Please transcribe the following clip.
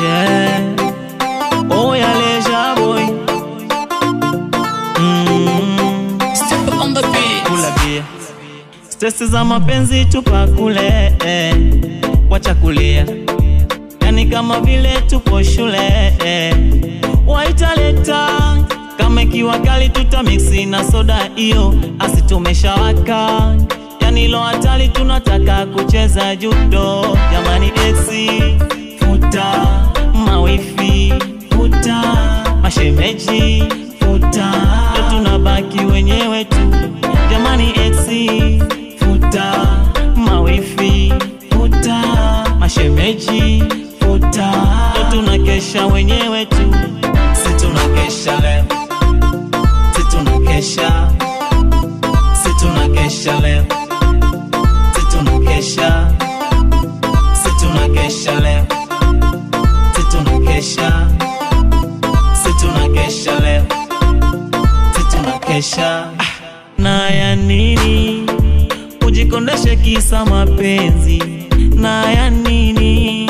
Yeah. Oh yeah, leisure boy. Step on the beat. Kula bia. Stress za mapenzi tupa kule, wacha kulia. Yani kama vile tupo shule, waitaleta kama ikiwa kali tutamixi na soda iyo asitumeshawaka. Yani lo hatari tunataka kucheza judo. Jamani exi futa, mawifi futa, mashemeji futa, tunabaki wenyewe tu. Jamani exi futa, mawifi futa, mashemeji futa, tunakesha wenyewe tu. Si tunakesha leo, si tunakesha, si tunakesha leo, si tunakesha, si tunakesha leo, si tunakesha, si tunakesha leo, si tunakesha. Na ya nini ujikondeshe kisa mapenzi? Na ya nini